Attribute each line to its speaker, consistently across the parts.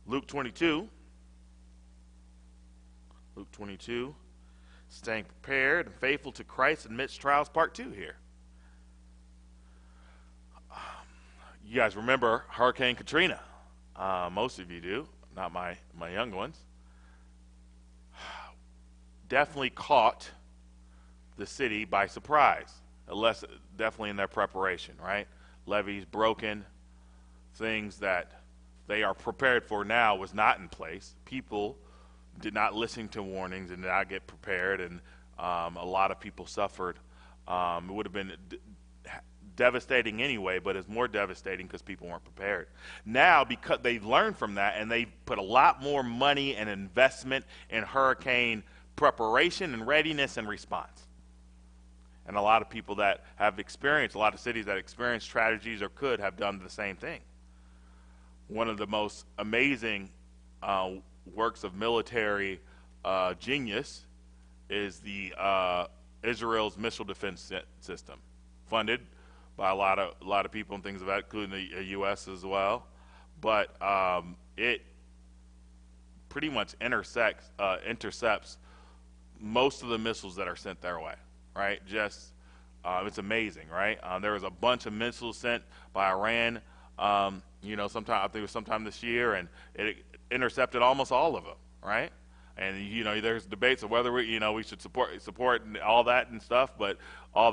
Speaker 1: Luke 22. Luke 22. Staying prepared and faithful to Christ amidst trials, part 2 here. You guys remember Hurricane Katrina. Most of you do, not my young ones. Definitely caught the city by surprise, unless definitely in their preparation, right? Levees broken, things that they are prepared for now was not in place. People did not listen to warnings and did not get prepared, and a lot of people suffered. It would have been devastating anyway, but it's more devastating because people weren't prepared. Now, because they've learned from that and they put a lot more money and investment in hurricane preparation and readiness and response. And a lot of people that have experienced, a lot of cities that experienced tragedies or could have done the same thing. One of the most amazing works of military genius is the Israel's missile defense system, funded by a lot of people and things of that, including the U.S. as well. But it pretty much intercepts most of the missiles that are sent their way, right? Just it's amazing, right? There was a bunch of missiles sent by Iran, I think it was sometime this year, and it intercepted almost all of them, right? And there's debates of whether we should support and all that and stuff, but I'm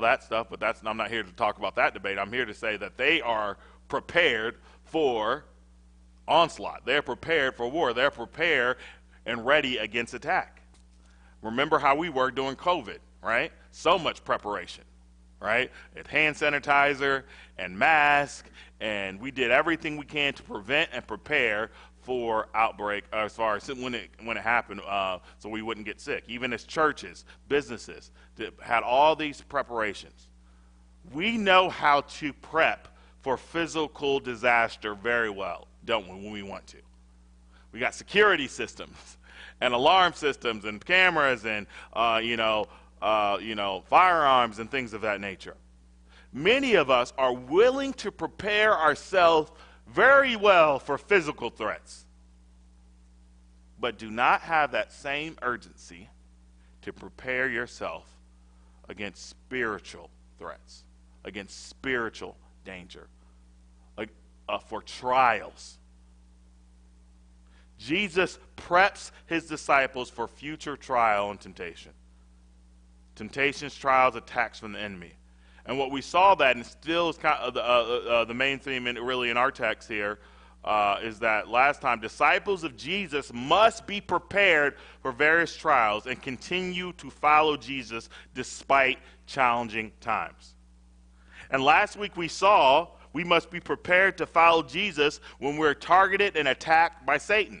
Speaker 1: not here to talk about that debate. I'm here to say that they are prepared for onslaught. They're prepared for war. They're prepared and ready against attack. Remember how we were during COVID, right? So much preparation, right? And hand sanitizer and mask, and we did everything we can to prevent and prepare for outbreak as far as when it happened, so we wouldn't get sick. Even as churches, businesses had all these preparations. We know how to prep for physical disaster very well, don't we, when we want to. We got security systems and alarm systems and cameras and firearms and things of that nature. Many of us are willing to prepare ourselves very well for physical threats, but do not have that same urgency to prepare yourself against spiritual threats, against spiritual danger, for trials. Jesus preps his disciples for future trial and temptation. Temptations, trials, attacks from the enemy. And what we saw that, and still is kind of the main theme really in our text here, is that last time, disciples of Jesus must be prepared for various trials and continue to follow Jesus despite challenging times. And last week we saw we must be prepared to follow Jesus when we're targeted and attacked by Satan.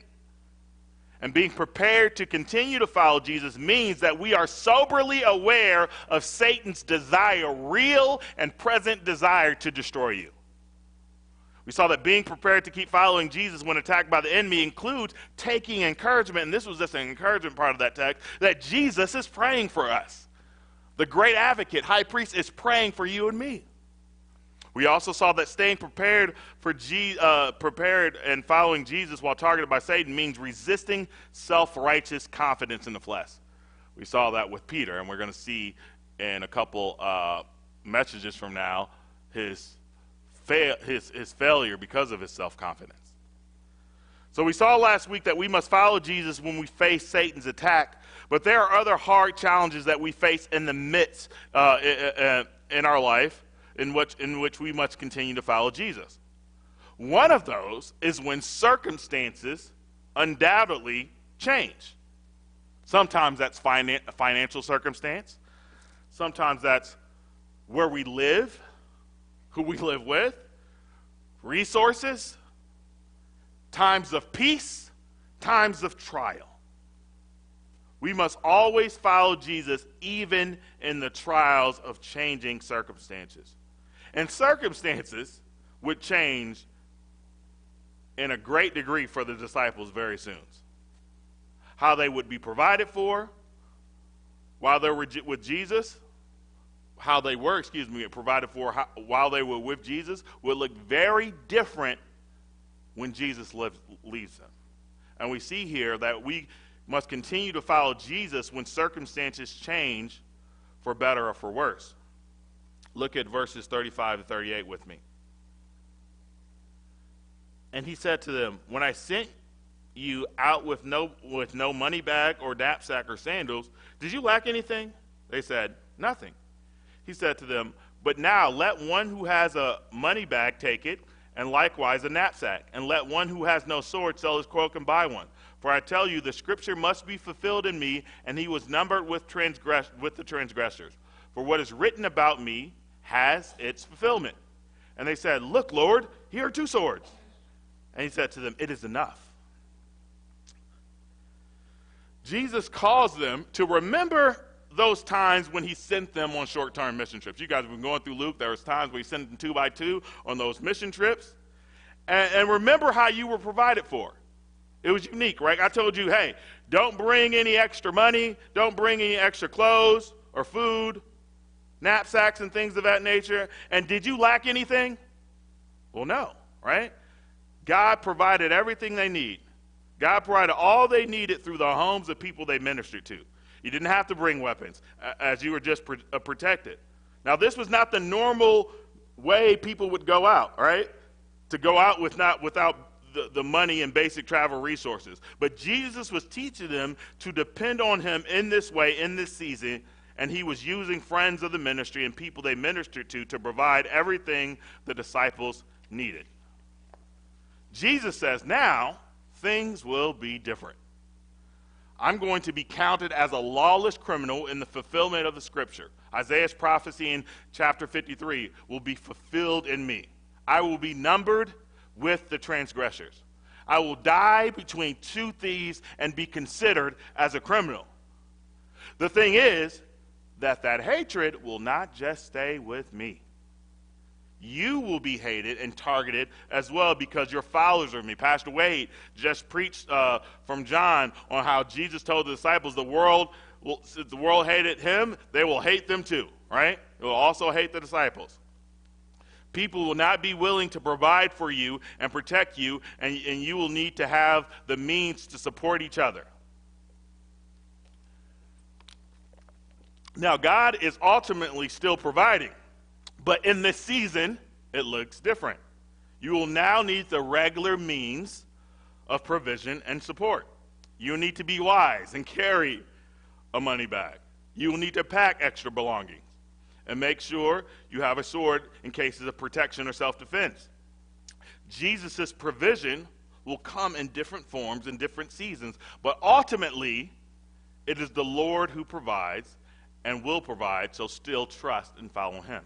Speaker 1: And being prepared to continue to follow Jesus means that we are soberly aware of Satan's desire, real and present desire to destroy you. We saw that being prepared to keep following Jesus when attacked by the enemy includes taking encouragement, and this was just an encouragement part of that text, that Jesus is praying for us. The great advocate, high priest, is praying for you and me. We also saw that staying prepared and following Jesus while targeted by Satan means resisting self-righteous confidence in the flesh. We saw that with Peter, and we're going to see in a couple messages from now his failure because of his self-confidence. So we saw last week that we must follow Jesus when we face Satan's attack, but there are other hard challenges that we face in the midst in our life, in which we must continue to follow Jesus. One of those is when circumstances undoubtedly change. Sometimes that's a financial circumstance. Sometimes that's where we live, who we live with, resources, times of peace, times of trial. We must always follow Jesus even in the trials of changing circumstances. And circumstances would change in a great degree for the disciples very soon. How they would be provided for while they were with Jesus, how they were, provided for while they were with Jesus would look very different when Jesus leaves them. And we see here that we must continue to follow Jesus when circumstances change for better or for worse. Look at verses 35 and 38 with me. And he said to them, when I sent you out with no money bag or knapsack or sandals, did you lack anything? They said, nothing. He said to them, but now let one who has a money bag take it, and likewise a knapsack, and let one who has no sword sell his cloak and buy one. For I tell you, the scripture must be fulfilled in me, and he was numbered with the transgressors. For what is written about me has its fulfillment. And they said, look, Lord, here are 2 swords. And he said to them, it is enough. Jesus calls them to remember those times when he sent them on short-term mission trips. You guys have been going through Luke. There was times where he sent them 2 by 2 on those mission trips. And remember how you were provided for. It was unique, right? I told you, hey, don't bring any extra money. Don't bring any extra clothes or food, knapsacks and things of that nature. And did you lack anything? Well, no, right? God provided everything they need. God provided all they needed through the homes of people they ministered to. You didn't have to bring weapons, as you were just protected. Now, this was not the normal way people would go out, right? To go out without the money and basic travel resources. But Jesus was teaching them to depend on him in this way, in this season, and he was using friends of the ministry and people they ministered to provide everything the disciples needed. Jesus says, now, things will be different. I'm going to be counted as a lawless criminal in the fulfillment of the scripture. Isaiah's prophecy in chapter 53 will be fulfilled in me. I will be numbered with the transgressors. I will die between 2 thieves and be considered as a criminal. The thing is that hatred will not just stay with me. You will be hated and targeted as well because you're followers of me. Pastor Wade just preached from John on how Jesus told the disciples since the world hated him, they will hate them too, right? They will also hate the disciples. People will not be willing to provide for you and protect you, and you will need to have the means to support each other. Now, God is ultimately still providing. But in this season, it looks different. You will now need the regular means of provision and support. You will need to be wise and carry a money bag. You will need to pack extra belongings and make sure you have a sword in cases of protection or self-defense. Jesus' provision will come in different forms in different seasons, but ultimately, it is the Lord who provides and will provide, so still trust and follow him.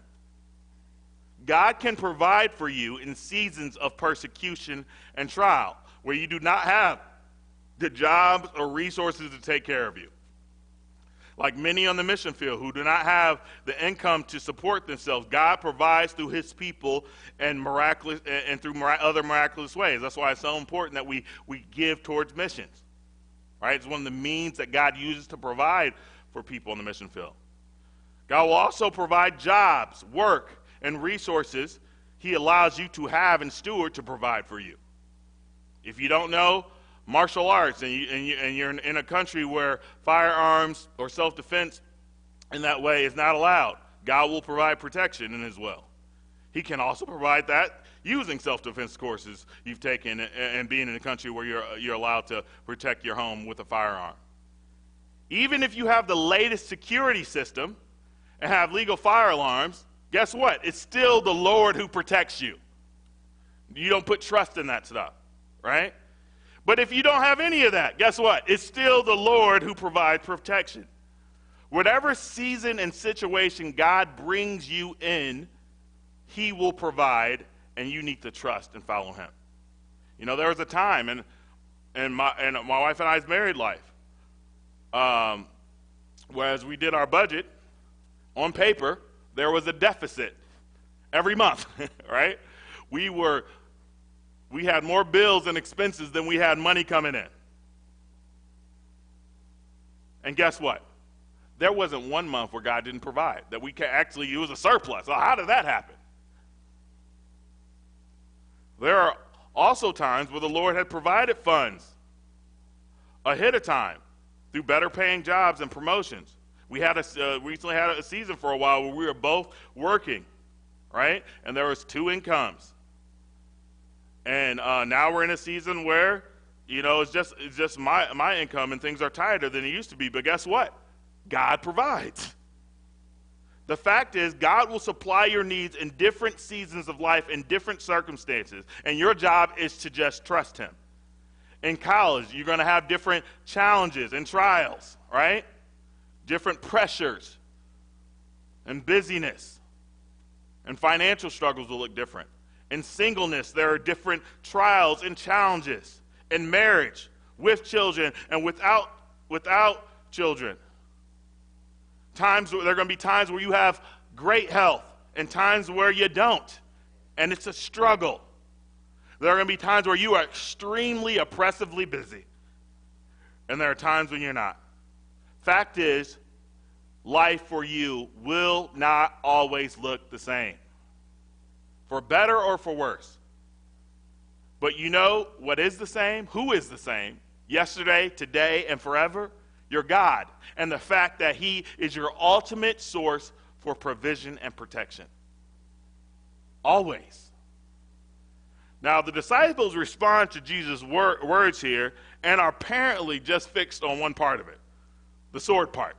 Speaker 1: God can provide for you in seasons of persecution and trial, where you do not have the jobs or resources to take care of you. Like many on the mission field who do not have the income to support themselves, God provides through his people and through other miraculous ways. That's why it's so important that we give towards missions. Right? It's one of the means that God uses to provide for people on the mission field. God will also provide jobs, work, and resources he allows you to have and steward to provide for you. If you don't know martial arts and you're in a country where firearms or self-defense in that way is not allowed, God will provide protection in as well. He can also provide that using self-defense courses you've taken and being in a country where you're allowed to protect your home with a firearm. Even if you have the latest security system and have legal fire alarms, guess what? It's still the Lord who protects you. You don't put trust in that stuff, right? But if you don't have any of that, guess what? It's still the Lord who provides protection. Whatever season and situation God brings you in, he will provide, and you need to trust and follow him. You know, there was a time in my wife and I's married life, whereas we did our budget, on paper, there was a deficit every month, right? We had more bills and expenses than we had money coming in. And guess what? There wasn't one month where God didn't provide, that we could actually use a surplus. So how did that happen? There are also times where the Lord had provided funds ahead of time through better paying jobs and promotions. We had recently had a season for a while where we were both working, right? And there was two incomes. And now we're in a season where, it's just my income and things are tighter than it used to be. But guess what? God provides. The fact is, God will supply your needs in different seasons of life, in different circumstances. And your job is to just trust him. In college, you're going to have different challenges and trials, right? Different pressures and busyness. And financial struggles will look different. In singleness, there are different trials and challenges. In marriage, with children and without children. There are going to be times where you have great health and times where you don't. And it's a struggle. There are going to be times where you are extremely oppressively busy. And there are times when you're not. Fact is, life for you will not always look the same. For better or for worse. But you know what is the same? Who is the same? Yesterday, today, and forever? Your God. And the fact that he is your ultimate source for provision and protection. Always. Now, the disciples respond to Jesus' words here and are apparently just fixed on one part of it. The sword part.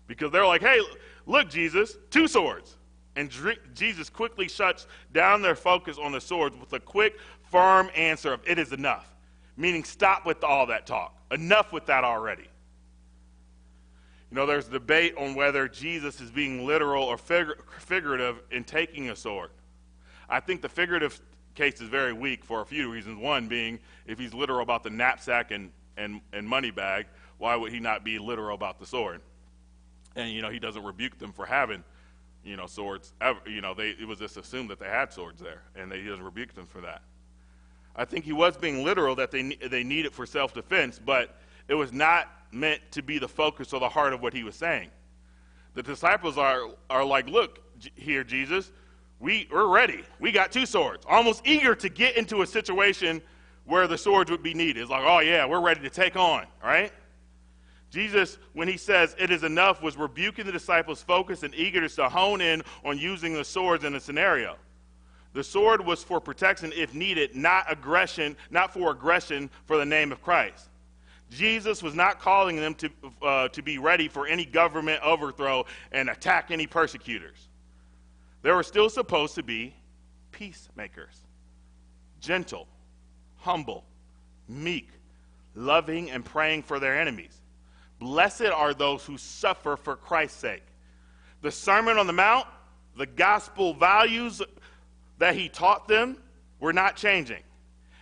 Speaker 1: Because they're like, hey, look, Jesus, 2 swords. And Jesus quickly shuts down their focus on the swords with a quick, firm answer of, it is enough. Meaning, stop with all that talk. Enough with that already. There's debate on whether Jesus is being literal or figurative in taking a sword. I think the figurative case is very weak for a few reasons. One being, if he's literal about the knapsack and money bag, why would he not be literal about the sword? And, he doesn't rebuke them for having, swords. It was just assumed that they had swords there, and he doesn't rebuke them for that. I think he was being literal that they need it for self-defense, but it was not meant to be the focus or the heart of what he was saying. The disciples are like, look here, Jesus, we're ready. We got 2 swords, almost eager to get into a situation where the swords would be needed. It's like, oh yeah, we're ready to take on, right? Jesus, when he says it is enough, was rebuking the disciples' focus and eagerness to hone in on using the swords in a scenario. The sword was for protection if needed, not for aggression for the name of Christ. Jesus was not calling them to be ready for any government overthrow and attack any persecutors. They were still supposed to be peacemakers, gentle, humble, meek, loving, and praying for their enemies. Blessed are those who suffer for Christ's sake. The Sermon on the Mount, the gospel values that he taught them were not changing.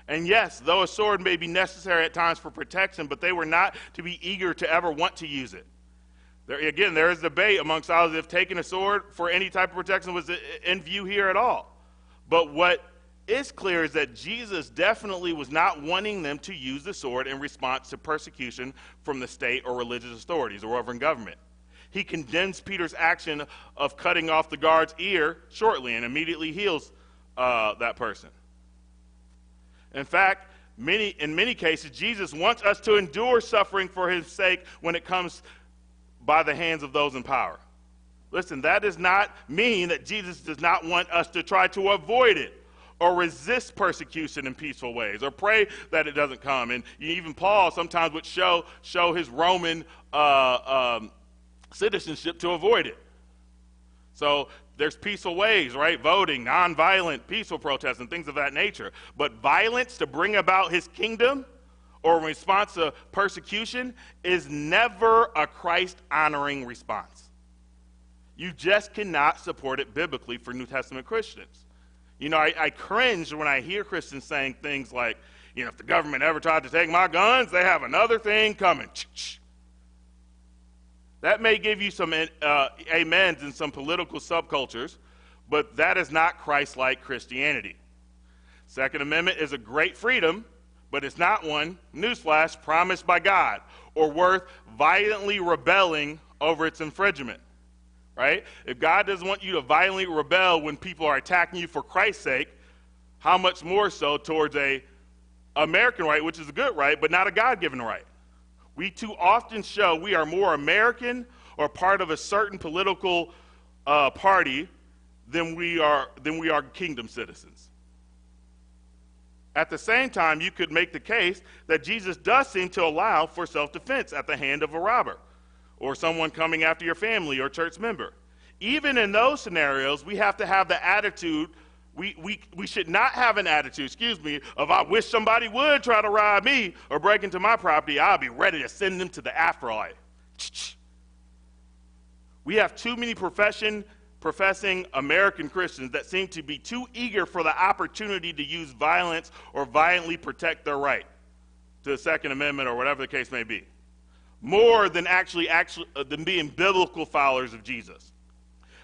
Speaker 1: And yes, though a sword may be necessary at times for protection, but they were not to be eager to ever want to use it. There is debate among scholars if taking a sword for any type of protection was in view here at all. But what is clear is that Jesus definitely was not wanting them to use the sword in response to persecution from the state or religious authorities or over in government. He condemns Peter's action of cutting off the guard's ear shortly and immediately heals that person. In fact, in many cases, Jesus wants us to endure suffering for his sake when it comes by the hands of those in power. Listen, that does not mean that Jesus does not want us to try to avoid it or resist persecution in peaceful ways or pray that it doesn't come. And even Paul sometimes would show his Roman citizenship to avoid it. So there's peaceful ways, right? Voting, nonviolent, peaceful protests, and things of that nature. But violence to bring about his kingdom or in response to persecution is never a Christ-honoring response. You just cannot support it biblically for New Testament Christians. I cringe when I hear Christians saying things like, if the government ever tried to take my guns, they have another thing coming. That may give you some amens in some political subcultures, but that is not Christ-like Christianity. Second Amendment is a great freedom, but it's not one, newsflash, promised by God, or worth violently rebelling over its infringement, right? If God doesn't want you to violently rebel when people are attacking you for Christ's sake, how much more so towards a American right, which is a good right, but not a God-given right? We too often show we are more American or part of a certain political party than we are kingdom citizens. At the same time, you could make the case that Jesus does seem to allow for self-defense at the hand of a robber or someone coming after your family or church member. Even in those scenarios, we have to have the attitude, we should not have an attitude, of I wish somebody would try to rob me or break into my property. I'll be ready to send them to the afterlife. We have too many professing American Christians that seem to be too eager for the opportunity to use violence or violently protect their right to the Second Amendment or whatever the case may be, more than actually than being biblical followers of Jesus.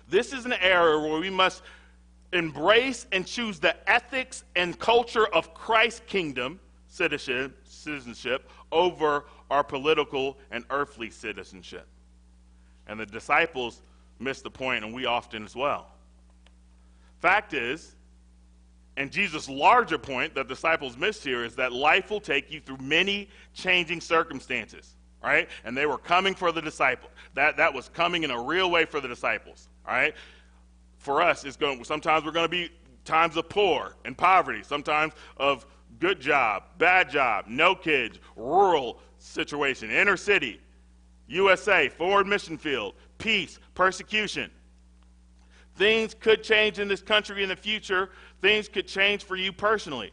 Speaker 1: This is an era where we must embrace and choose the ethics and culture of Christ's kingdom citizenship over our political and earthly citizenship. And the disciples missed the point, and we often as well. Fact is, and Jesus' larger point that disciples missed here is that life will take you through many changing circumstances, right? And they were coming for the disciples. That was coming in a real way for the disciples, all right? For us, sometimes we're going to be times of poor and poverty, sometimes of good job, bad job, no kids, rural situation, inner city, USA, forward mission field, peace, persecution. Things could change in this country in the future. Things could change for you personally.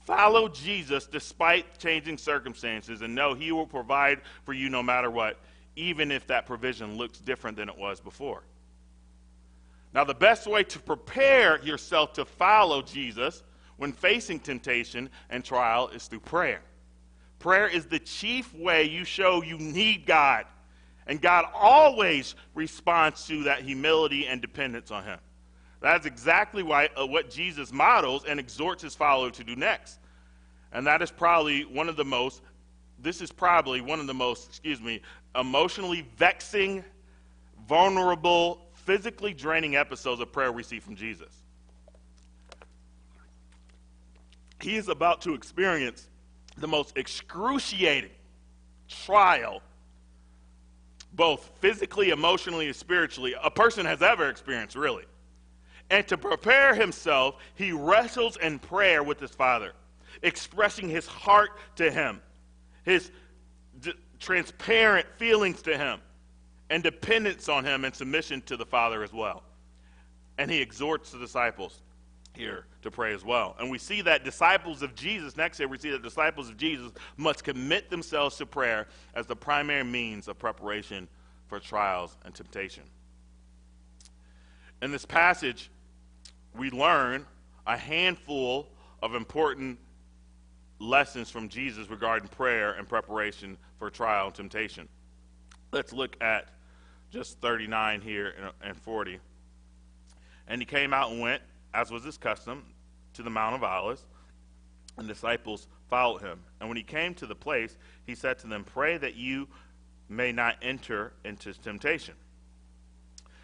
Speaker 1: Follow Jesus despite changing circumstances and know he will provide for you no matter what, even if that provision looks different than it was before. Now, the best way to prepare yourself to follow Jesus when facing temptation and trial is through prayer. Prayer is the chief way you show you need God. And God always responds to that humility and dependence on him. That's exactly what Jesus models and exhorts his followers to do next. And that is probably one of the most, emotionally vexing, vulnerable, physically draining episodes of prayer we see from Jesus. He is about to experience the most excruciating trial, both physically, emotionally, and spiritually, a person has ever experienced, really. And to prepare himself, he wrestles in prayer with his Father, expressing his heart to him, his transparent feelings to him, and dependence on him and submission to the Father as well. And he exhorts the disciples here to pray as well. And we see that disciples of Jesus, next here we see that disciples of Jesus must commit themselves to prayer as the primary means of preparation for trials and temptation. In this passage, we learn a handful of important lessons from Jesus regarding prayer and preparation for trial and temptation. Let's look at just 39 here and 40. And he came out and went, as was his custom, to the Mount of Olives, and disciples followed him. And when he came to the place, he said to them, "Pray that you may not enter into temptation."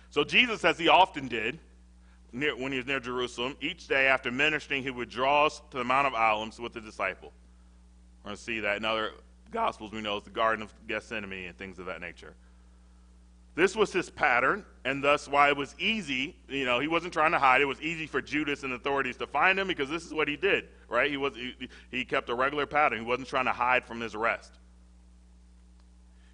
Speaker 1: So Jesus, as he often did when he was near Jerusalem, each day after ministering, he would draw us to the Mount of Olives with the disciple. We're going to see that in other Gospels. We know it's the Garden of Gethsemane and things of that nature. This was his pattern, and thus why it was easy. He wasn't trying to hide. It was easy for Judas and authorities to find him because this is what he did, right? He kept a regular pattern. He wasn't trying to hide from his arrest.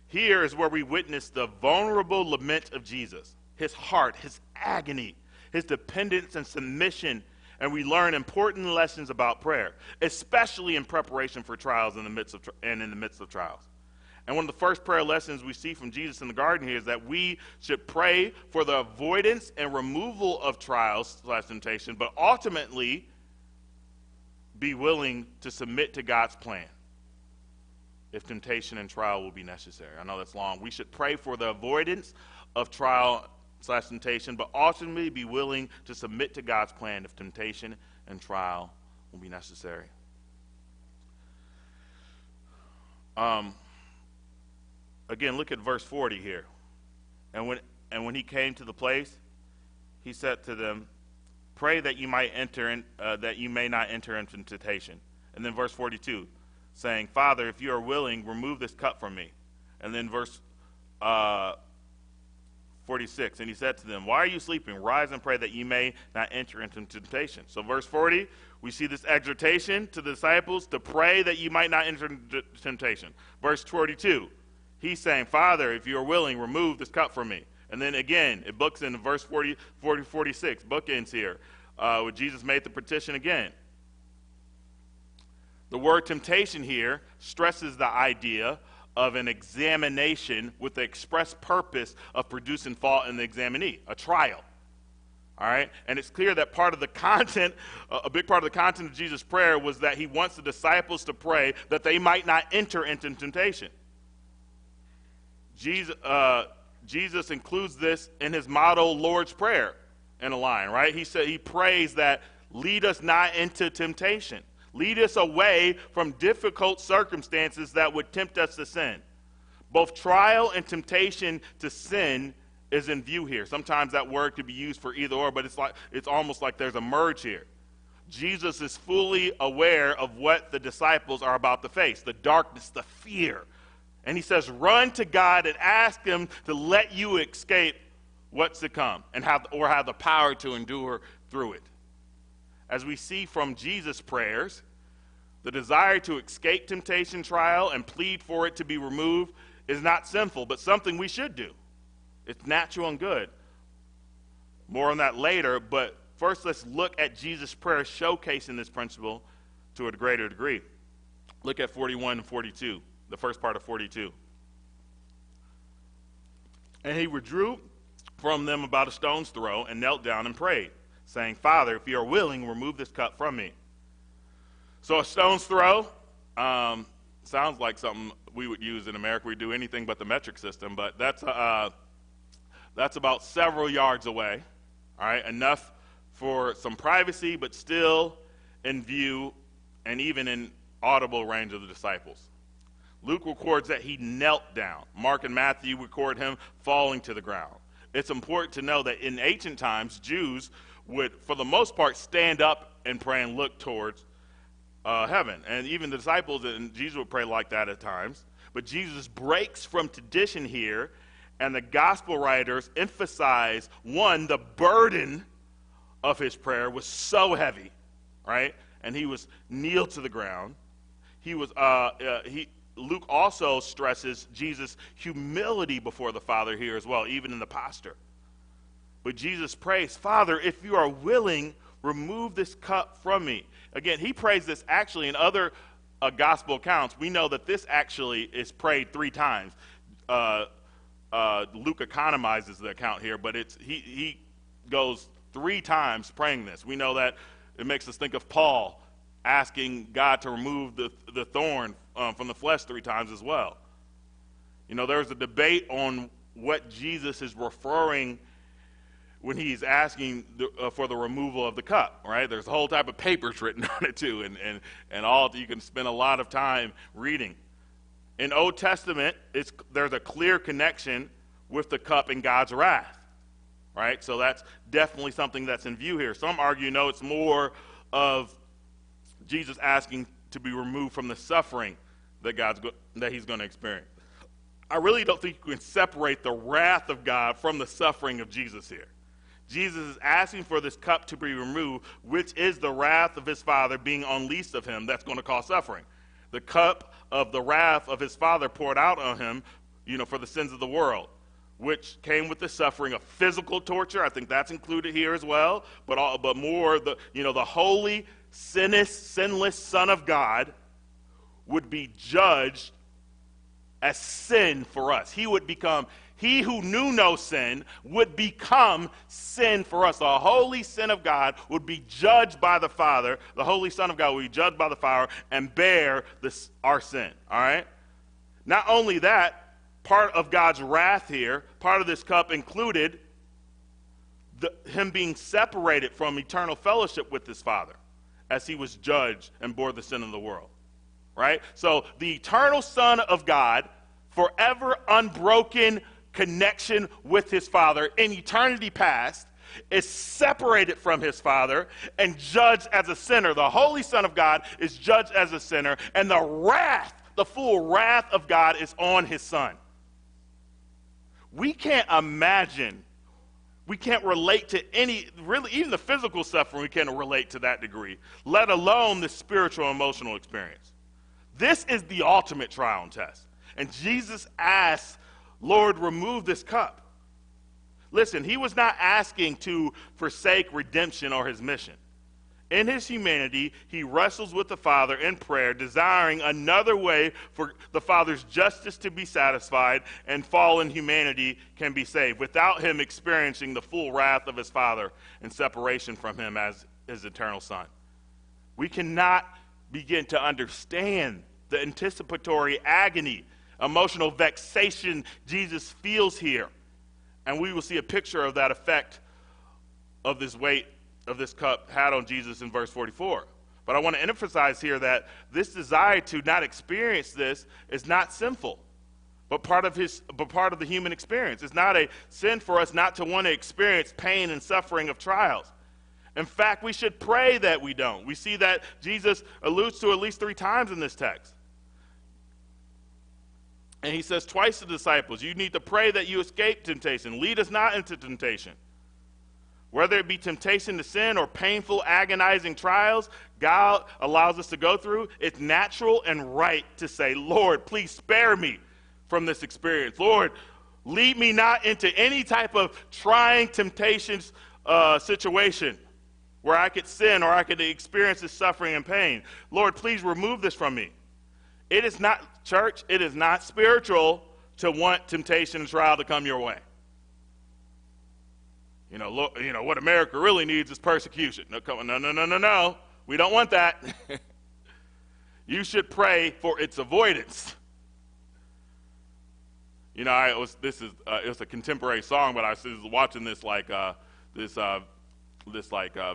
Speaker 1: Here is where we witness the vulnerable lament of Jesus, his heart, his agony, his dependence and submission, and we learn important lessons about prayer, especially in preparation for trials in the midst of trials. And one of the first prayer lessons we see from Jesus in the garden here is that we should pray for the avoidance and removal of trials/temptation, but ultimately be willing to submit to God's plan if temptation and trial will be necessary. I know that's long. We should pray for the avoidance of trial/temptation, but ultimately be willing to submit to God's plan if temptation and trial will be necessary. Again, look at verse 40 here. And when he came to the place, he said to them, "Pray that you may not enter into temptation." And then verse 42, saying, "Father, if you are willing, remove this cup from me. And then verse 46, and he said to them, why are you sleeping? Rise and pray that ye may not enter into temptation. So verse 40, we see this exhortation to the disciples to pray that you might not enter into temptation. Verse 42, he's saying, Father, if you are willing, remove this cup from me. And then again, it books in verse 46, bookends here, where Jesus made the petition again. The word temptation here stresses the idea of an examination with the express purpose of producing fault in the examinee, a trial. All right? And it's clear that part of the content, a big part of the content of Jesus' prayer was that he wants the disciples to pray that they might not enter into temptation. Jesus includes this in his motto, Lord's Prayer, in a line, right? He prays that lead us not into temptation. Lead us away from difficult circumstances that would tempt us to sin. Both trial and temptation to sin is in view here. Sometimes that word could be used for either or, but it's almost like there's a merge here. Jesus is fully aware of what the disciples are about to face, the darkness, the fear. And he says, run to God and ask him to let you escape what's to come and have the power to endure through it. As we see from Jesus' prayers, the desire to escape temptation, trial, and plead for it to be removed is not sinful, but something we should do. It's natural and good. More on that later, but first let's look at Jesus' prayer showcasing this principle to a greater degree. Look at 41 and 42, the first part of 42. And he withdrew from them about a stone's throw and knelt down and prayed, saying, Father, if you are willing, remove this cup from me. So a stone's throw sounds like something we would use in America. We do anything but the metric system, but that's about several yards away, all right, enough for some privacy, but still in view and even in audible range of the disciples. Luke records that he knelt down. Mark and Matthew record him falling to the ground. It's important to know that in ancient times, Jews would, for the most part, stand up and pray and look towards heaven. And even the disciples and Jesus would pray like that at times. But Jesus breaks from tradition here, and the gospel writers emphasize, one, the burden of his prayer was so heavy, right? And he was kneeled to the ground. Luke also stresses Jesus' humility before the Father here as well, even in the posture. But Jesus prays, Father, if you are willing, remove this cup from me. Again, he prays this actually in other gospel accounts. We know that this actually is prayed 3 times. Luke economizes the account here, but he goes 3 times praying this. We know that it makes us think of Paul asking God to remove the thorn from the flesh 3 times as well. You know, there's a debate on what Jesus is referring when he's asking for the removal of the cup, right? There's a whole type of papers written on it too, and all you can spend a lot of time reading. In Old Testament, there's a clear connection with the cup and God's wrath, right? So that's definitely something that's in view here. Some argue, no, it's more of Jesus asking to be removed from the suffering that he's going to experience. I really don't think you can separate the wrath of God from the suffering of Jesus here. Jesus is asking for this cup to be removed, which is the wrath of his Father being unleashed of him that's going to cause suffering. The cup of the wrath of his Father poured out on him, for the sins of the world, which came with the suffering of physical torture. I think that's included here as well, but more the holy, sinless Son of God would be judged as sin for us. He who knew no sin would become sin for us. The holy Son of God would be judged by the Father. The holy Son of God would be judged by the Father and bear our sin. All right? Not only that, part of God's wrath here, part of this cup included him being separated from eternal fellowship with his Father as he was judged and bore the sin of the world. Right? So the eternal Son of God, forever unbroken connection with his Father in eternity past, is separated from his Father and judged as a sinner. The holy Son of God is judged as a sinner, and the full wrath of God is on his Son. We can't imagine, we can't relate to really, even the physical suffering, we can't relate to that degree, let alone the spiritual and emotional experience. This is the ultimate trial and test. And Jesus asks, Lord, remove this cup. Listen, he was not asking to forsake redemption or his mission. In his humanity, he wrestles with the Father in prayer, desiring another way for the Father's justice to be satisfied and fallen humanity can be saved, without him experiencing the full wrath of his Father and separation from him as his eternal Son. We cannot begin to understand the anticipatory agony, emotional vexation Jesus feels here. And we will see a picture of that effect of this weight of this cup had on Jesus in verse 44. But I want to emphasize here that this desire to not experience this is not sinful, but part of the human experience. It's not a sin for us not to want to experience pain and suffering of trials. In fact, we should pray that we don't. We see that Jesus alludes to at least 3 times in this text. And he says twice to the disciples, you need to pray that you escape temptation. Lead us not into temptation. Whether it be temptation to sin or painful, agonizing trials God allows us to go through, it's natural and right to say, Lord, please spare me from this experience. Lord, lead me not into any type of trying temptations situation where I could sin or I could experience this suffering and pain. Lord, please remove this from me. It is not, church, it is not spiritual to want temptation and trial to come your way. What America really needs is persecution. No. We don't want that. You should pray for its avoidance. It was a contemporary song, but I was watching this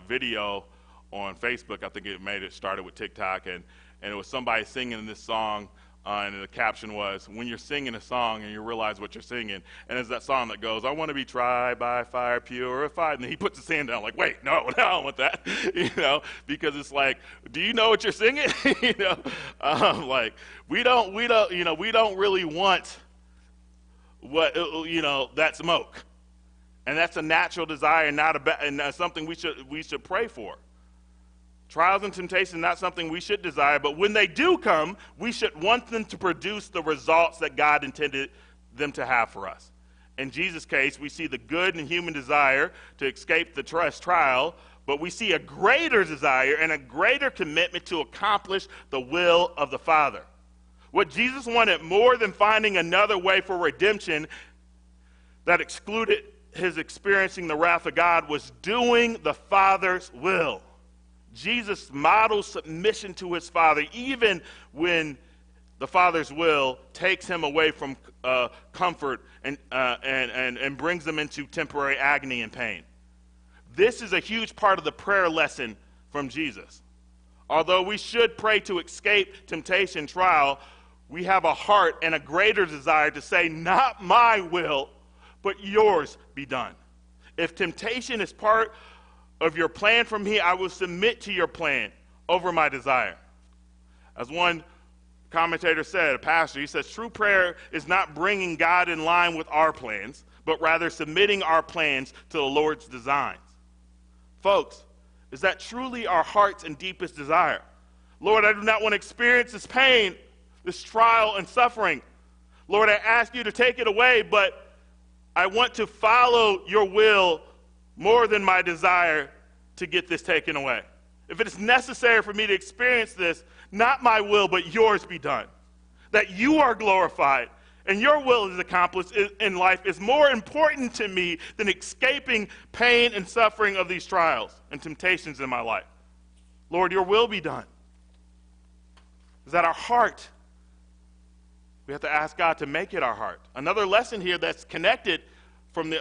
Speaker 1: video on Facebook. I think it started with TikTok, and it was somebody singing this song. And the caption was, when you're singing a song and you realize what you're singing, and it's that song that goes, I want to be tried by fire purified, and then he puts his hand down like, wait, no, I don't want that, because it's like, do you know what you're singing? We don't really want that smoke, and that's a natural desire, and that's something we should pray for. Trials and temptations are not something we should desire, but when they do come, we should want them to produce the results that God intended them to have for us. In Jesus' case, we see the good and human desire to escape the trial, but we see a greater desire and a greater commitment to accomplish the will of the Father. What Jesus wanted more than finding another way for redemption that excluded his experiencing the wrath of God was doing the Father's will. Jesus models submission to his Father, even when the Father's will takes him away from comfort and brings him into temporary agony and pain. This is a huge part of the prayer lesson from Jesus. Although we should pray to escape temptation, trial, we have a heart and a greater desire to say, not my will, but yours be done. If temptation is part of your plan from me, I will submit to your plan over my desire. As one commentator said, a pastor, he says, true prayer is not bringing God in line with our plans, but rather submitting our plans to the Lord's designs. Folks, is that truly our heart's and deepest desire? Lord, I do not want to experience this pain, this trial and suffering. Lord, I ask you to take it away, but I want to follow your will more than my desire to get this taken away. If it is necessary for me to experience this, not my will, but yours be done. That you are glorified and your will is accomplished in life is more important to me than escaping pain and suffering of these trials and temptations in my life. Lord, your will be done. Is that our heart? We have to ask God to make it our heart. Another lesson here that's connected from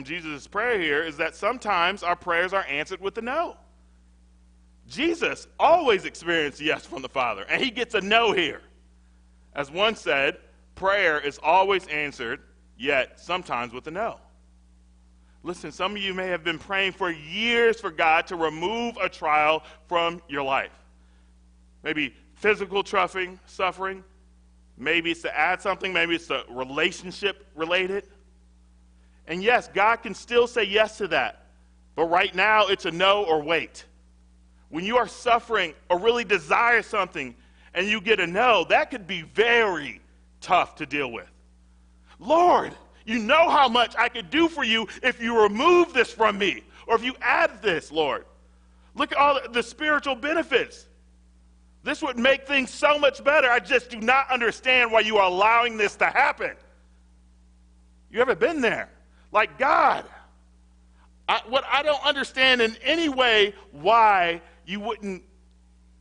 Speaker 1: Jesus' prayer here is that sometimes our prayers are answered with a no. Jesus always experienced yes from the Father, and he gets a no here. As one said, prayer is always answered, yet sometimes with a no. Listen, some of you may have been praying for years for God to remove a trial from your life. Maybe physical suffering, Maybe it's to add something. Maybe it's a relationship related. And yes, God can still say yes to that. But right now, it's a no or wait. When you are suffering or really desire something and you get a no, that could be very tough to deal with. Lord, you know how much I could do for you if you remove this from me, or if you add this, Lord. Look at all the spiritual benefits. This would make things so much better. I just do not understand why you are allowing this to happen. You ever been there? Like, God, I don't understand in any way why you wouldn't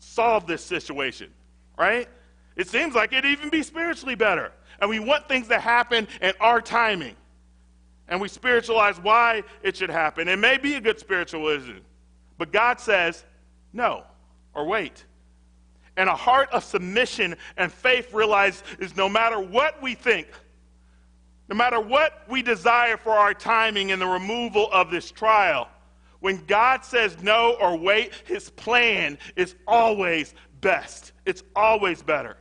Speaker 1: solve this situation, right? It seems like it'd even be spiritually better. And we want things to happen in our timing. And we spiritualize why it should happen. It may be a good spiritualism, but God says no or wait. And a heart of submission and faith realizes is no matter what we think, no matter what we desire for our timing and the removal of this trial, when God says no or wait, his plan is always best. It's always better.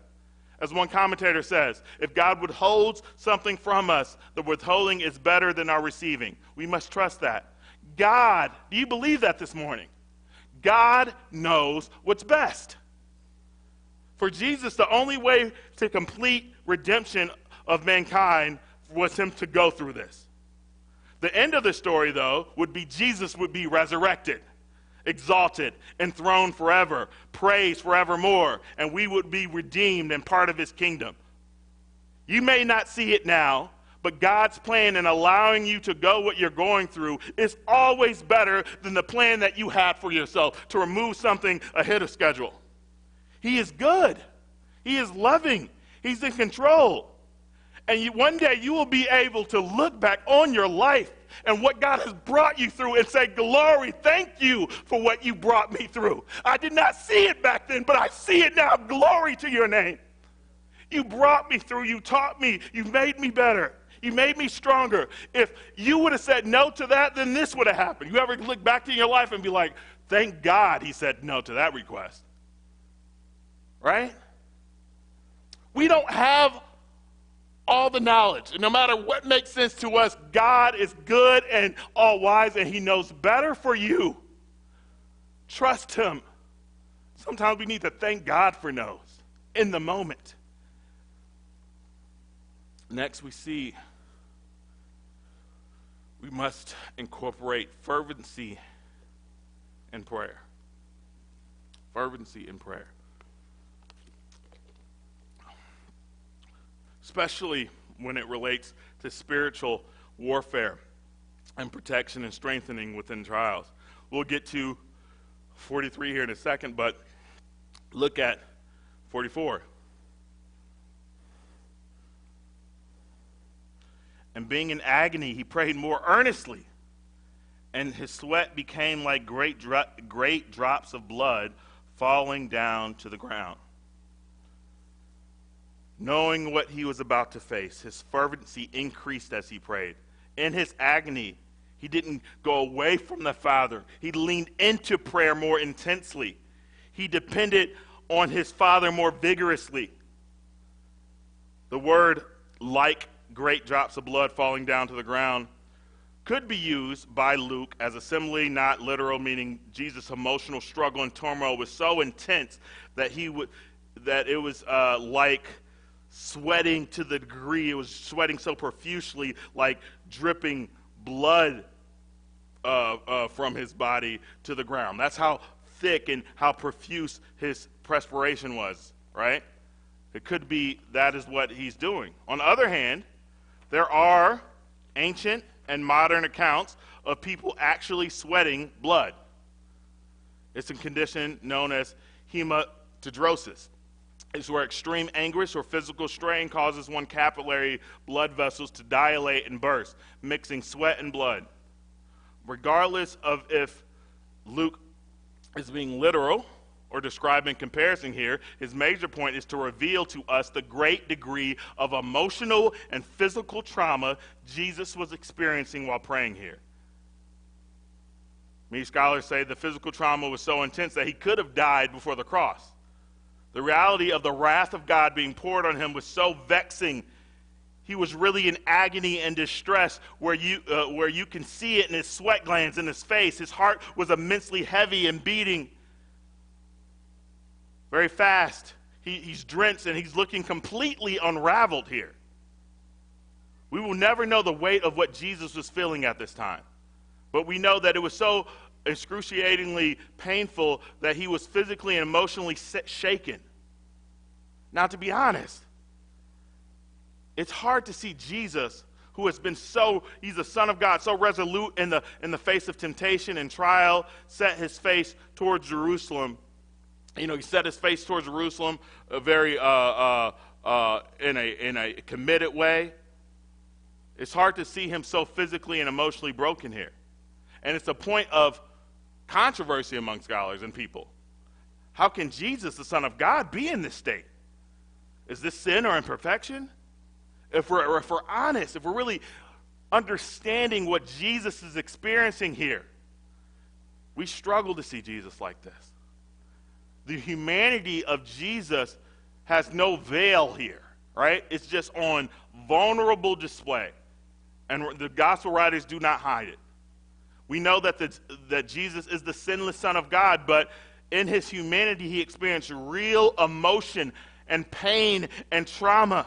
Speaker 1: As one commentator says, if God withholds something from us, the withholding is better than our receiving. We must trust that. God, do you believe that this morning? God knows what's best. For Jesus, the only way to complete redemption of mankind was him to go through this. The end of the story, though, would be Jesus would be resurrected, exalted, enthroned forever, praised forevermore, and we would be redeemed and part of his kingdom. You may not see it now, but God's plan in allowing you to go what you're going through is always better than the plan that you had for yourself to remove something ahead of schedule. He is good. He is loving. He's in control. And one day you will be able to look back on your life and what God has brought you through and say, glory, thank you for what you brought me through. I did not see it back then, but I see it now. Glory to your name. You brought me through. You taught me. You made me better. You made me stronger. If you would have said no to that, then this would have happened. You ever look back in your life and be like, thank God he said no to that request. Right? We don't have all the knowledge. And no matter what makes sense to us, God is good and all wise, and he knows better for you. Trust him. Sometimes we need to thank God for no's in the moment. Next, we see we must incorporate fervency in prayer. Fervency in prayer. Especially when it relates to spiritual warfare and protection and strengthening within trials. We'll get to 43 here in a second, but look at 44. And being in agony, he prayed more earnestly, and his sweat became like great drops of blood falling down to the ground. Knowing what he was about to face, his fervency increased as he prayed. In his agony, he didn't go away from the Father. He leaned into prayer more intensely. He depended on his Father more vigorously. The word like great drops of blood falling down to the ground could be used by Luke as a simile, not literal, meaning Jesus' emotional struggle and turmoil was so intense that it was like sweating to the degree, it was sweating so profusely, like dripping blood from his body to the ground. That's how thick and how profuse his perspiration was, right? It could be that is what he's doing. On the other hand, there are ancient and modern accounts of people actually sweating blood. It's a condition known as hematidrosis. It's where extreme anguish or physical strain causes one capillary blood vessels to dilate and burst, mixing sweat and blood. Regardless of if Luke is being literal or describing comparison here, his major point is to reveal to us the great degree of emotional and physical trauma Jesus was experiencing while praying here. Many scholars say the physical trauma was so intense that he could have died before the cross. The reality of the wrath of God being poured on him was so vexing. He was really in agony and distress where you can see it in his sweat glands in his face. His heart was immensely heavy and beating very fast. He's drenched and he's looking completely unraveled here. We will never know the weight of what Jesus was feeling at this time. But we know that it was so excruciatingly painful that he was physically and emotionally shaken. Now, to be honest, it's hard to see Jesus, who has been he's the Son of God, so resolute in the face of temptation and trial, set his face towards Jerusalem. He set his face towards Jerusalem very in a committed way. It's hard to see him so physically and emotionally broken here. And it's a point of controversy among scholars and people. How can Jesus, the Son of God, be in this state? Is this sin or imperfection? If we're honest, if we're really understanding what Jesus is experiencing here, we struggle to see Jesus like this. The humanity of Jesus has no veil here, right? It's just on vulnerable display. And the gospel writers do not hide it. We know that Jesus is the sinless Son of God, but in his humanity, he experienced real emotion and pain and trauma.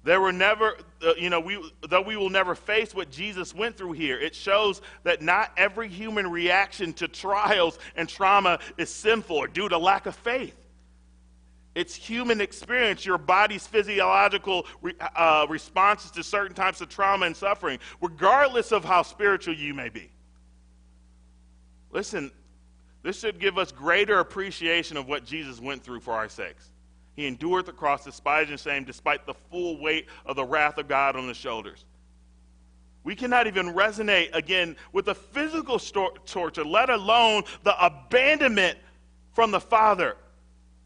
Speaker 1: There were never, though we will never face what Jesus went through here, it shows that not every human reaction to trials and trauma is sinful or due to lack of faith. It's human experience, your body's physiological responses to certain types of trauma and suffering, regardless of how spiritual you may be. Listen, this should give us greater appreciation of what Jesus went through for our sakes. He endured the cross, despised and shame, despite the full weight of the wrath of God on his shoulders. We cannot even resonate, again, with the physical torture, let alone the abandonment from the Father,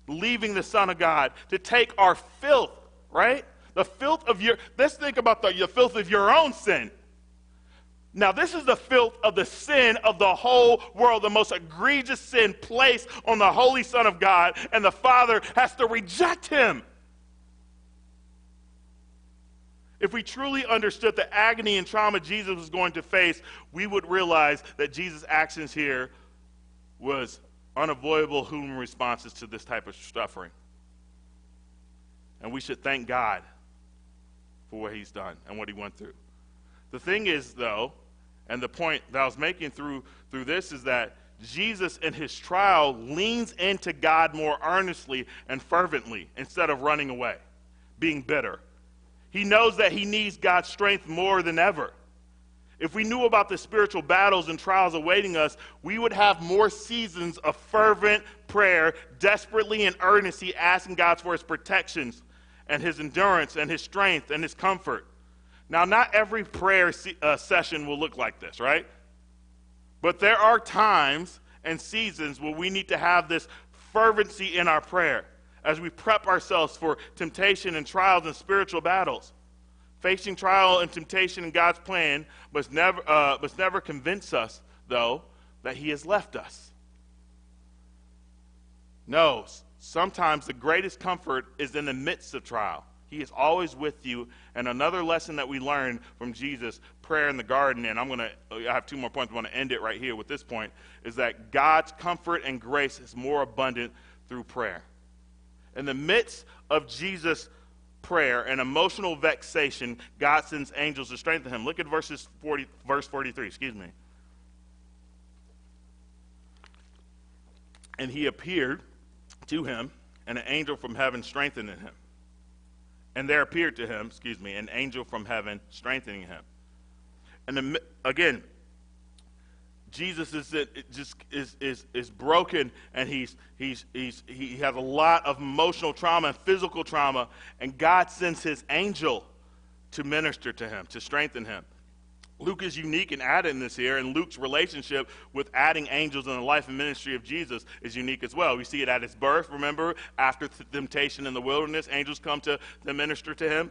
Speaker 1: leaving the Son of God to take our filth, right? The filth of let's think about the filth of your own sin. Now, this is the filth of the sin of the whole world, the most egregious sin placed on the Holy Son of God, and the Father has to reject him. If we truly understood the agony and trauma Jesus was going to face, we would realize that Jesus' actions here was unavoidable human responses to this type of suffering. And we should thank God for what he's done and what he went through. The thing is, though, and the point that I was making through this is that Jesus in his trial leans into God more earnestly and fervently instead of running away, being bitter. He knows that he needs God's strength more than ever. If we knew about the spiritual battles and trials awaiting us, we would have more seasons of fervent prayer, desperately and earnestly asking God for his protections and his endurance and his strength and his comfort. Now, not every prayer session will look like this, right? But there are times and seasons where we need to have this fervency in our prayer as we prep ourselves for temptation and trials and spiritual battles. Facing trial and temptation in God's plan must never convince us, though, that he has left us. No, sometimes the greatest comfort is in the midst of trial. He is always with you. And another lesson that we learned from Jesus, prayer in the garden, and I have 2 more points. I want to end it right here with this point, is that God's comfort and grace is more abundant through prayer. In the midst of Jesus' prayer and emotional vexation, God sends angels to strengthen him. Look at verse 43, And he appeared to him, and an angel from heaven strengthening him. And there appeared to him, an angel from heaven strengthening him. And again, Jesus is broken, and he has a lot of emotional trauma and physical trauma, and God sends his angel to minister to him, to strengthen him. Luke is unique in adding this here, and Luke's relationship with adding angels in the life and ministry of Jesus is unique as well. We see it at his birth, remember, after temptation in the wilderness, angels come to minister to him,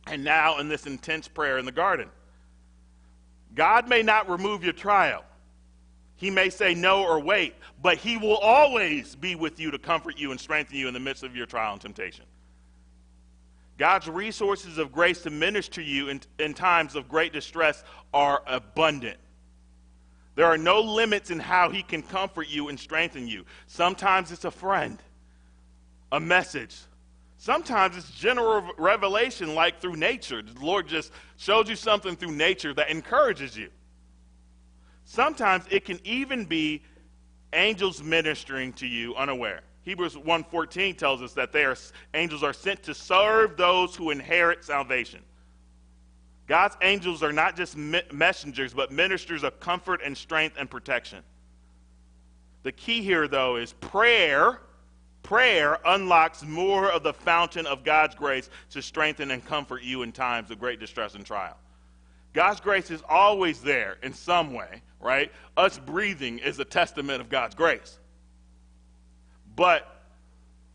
Speaker 1: and now in this intense prayer in the garden. God may not remove your trial. He may say no or wait, but he will always be with you to comfort you and strengthen you in the midst of your trial and temptation. God's resources of grace to minister you in times of great distress are abundant. There are no limits in how he can comfort you and strengthen you. Sometimes it's a friend, a message. Sometimes it's general revelation, like through nature. The Lord just shows you something through nature that encourages you. Sometimes it can even be angels ministering to you unaware. Hebrews 1:14 tells us that angels are sent to serve those who inherit salvation. God's angels are not just messengers, but ministers of comfort and strength and protection. The key here, though, is prayer. Prayer unlocks more of the fountain of God's grace to strengthen and comfort you in times of great distress and trial. God's grace is always there in some way, right? Us breathing is a testament of God's grace. But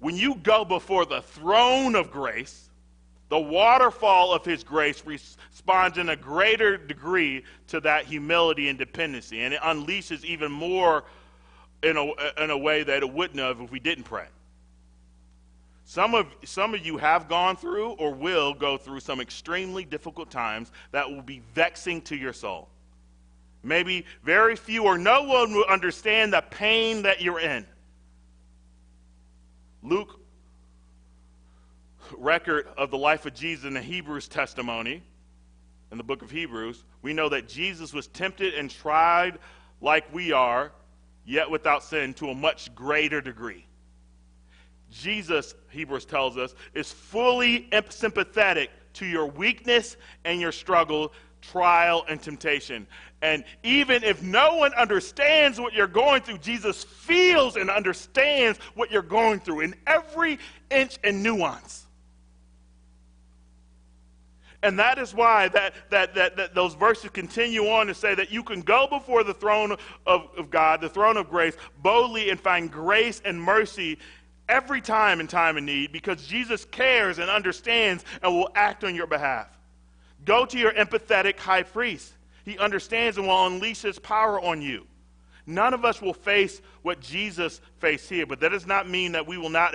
Speaker 1: when you go before the throne of grace, the waterfall of his grace responds in a greater degree to that humility and dependency, and it unleashes even more in a way that it wouldn't have if we didn't pray. Some of you have gone through or will go through some extremely difficult times that will be vexing to your soul. Maybe very few or no one will understand the pain that you're in. Luke record of the life of Jesus in the Hebrews testimony, in the book of Hebrews, we know that Jesus was tempted and tried like we are, yet without sin, to a much greater degree. Jesus, Hebrews tells us, is fully sympathetic to your weakness and your struggle, trial, and temptation. And even if no one understands what you're going through, Jesus feels and understands what you're going through in every inch and nuance. And that is why that those verses continue on to say that you can go before the throne of God, the throne of grace, boldly and find grace and mercy every time in time of need, because Jesus cares and understands and will act on your behalf. Go to your empathetic high priest. He understands and will unleash his power on you. None of us will face what Jesus faced here, but that does not mean that we will not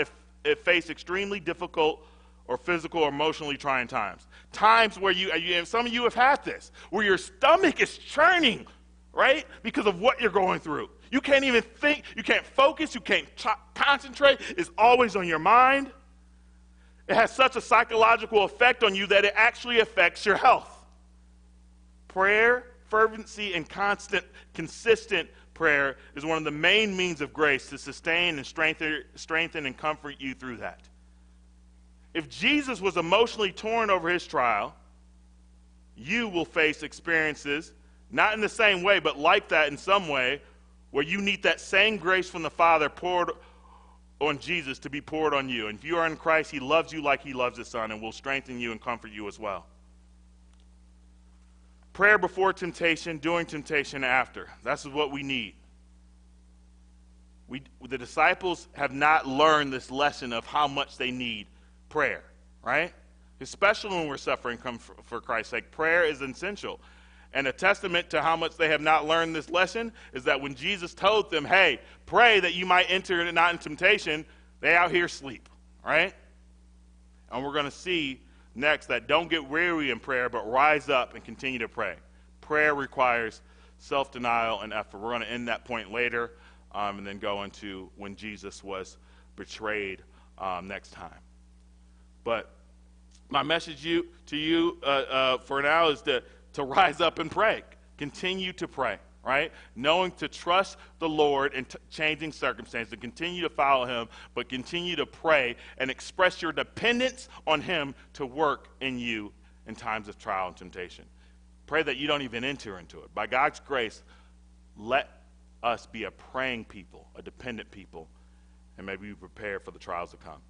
Speaker 1: face extremely difficult or physical or emotionally trying times. Times where some of you have had this, where your stomach is churning, right? Because of what you're going through. You can't even think, you can't focus, you can't concentrate. It's always on your mind. It has such a psychological effect on you that it actually affects your health. Prayer, fervency, and consistent prayer is one of the main means of grace to sustain and strengthen and comfort you through that. If Jesus was emotionally torn over his trial, you will face experiences, not in the same way, but like that in some way, where you need that same grace from the Father poured on Jesus to be poured on you. And if you are in Christ, he loves you like he loves his Son and will strengthen you and comfort you as well. Prayer before temptation, during temptation, after. That's what we need. The disciples have not learned this lesson of how much they need prayer, right? Especially when we're suffering for Christ's sake. Prayer is essential. And a testament to how much they have not learned this lesson is that when Jesus told them, hey, pray that you might enter not in temptation, they out here sleep, right? And we're going to see next that don't get weary in prayer, but rise up and continue to pray. Prayer requires self-denial and effort. We're going to end that point later and then go into when Jesus was betrayed next time. But my message to you for now is to rise up and pray. Continue to pray, right? Knowing to trust the Lord in changing circumstances, to continue to follow him, but continue to pray and express your dependence on him to work in you in times of trial and temptation. Pray that you don't even enter into it. By God's grace, let us be a praying people, a dependent people, and may we be prepared for the trials to come.